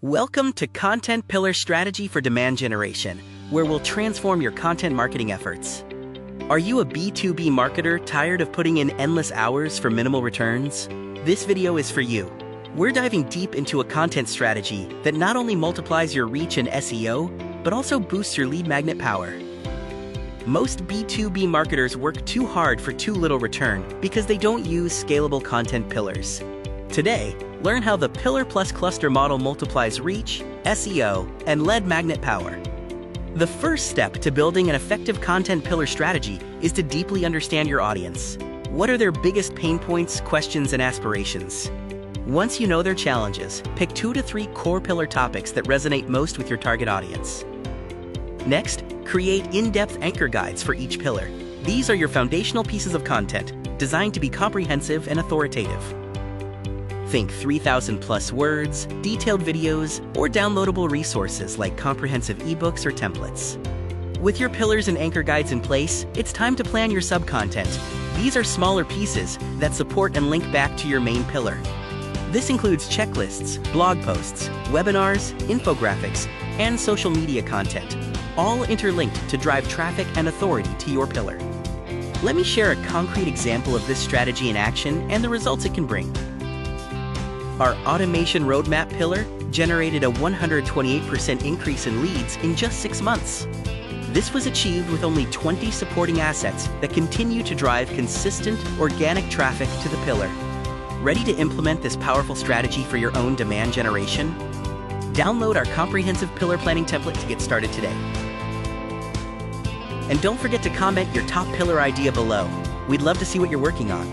Welcome to Content Pillar Strategy for Demand Generation, where we'll transform your content marketing efforts. Are you a B2B marketer tired of putting in endless hours for minimal returns? This video is for you. We're diving deep into a content strategy that not only multiplies your reach and SEO, but also boosts your lead magnet power. Most B2B marketers work too hard for too little return because they don't use scalable content pillars. Today, learn how the Pillar Plus Cluster model multiplies reach, SEO, and lead magnet power. The first step to building an effective content pillar strategy is to deeply understand your audience. What are their biggest pain points, questions, and aspirations? Once you know their challenges, pick 2 to 3 core pillar topics that resonate most with your target audience. Next, create in-depth anchor guides for each pillar. These are your foundational pieces of content, designed to be comprehensive and authoritative. Think 3,000 plus words, detailed videos, or downloadable resources like comprehensive ebooks or templates. With your pillars and anchor guides in place, it's time to plan your sub-content. These are smaller pieces that support and link back to your main pillar. This includes checklists, blog posts, webinars, infographics, and social media content, all interlinked to drive traffic and authority to your pillar. Let me share a concrete example of this strategy in action and the results it can bring. Our automation roadmap pillar generated a 128% increase in leads in just 6 months. This was achieved with only 20 supporting assets that continue to drive consistent, organic traffic to the pillar. Ready to implement this powerful strategy for your own demand generation? Download our comprehensive pillar planning template to get started today. And don't forget to comment your top pillar idea below. We'd love to see what you're working on.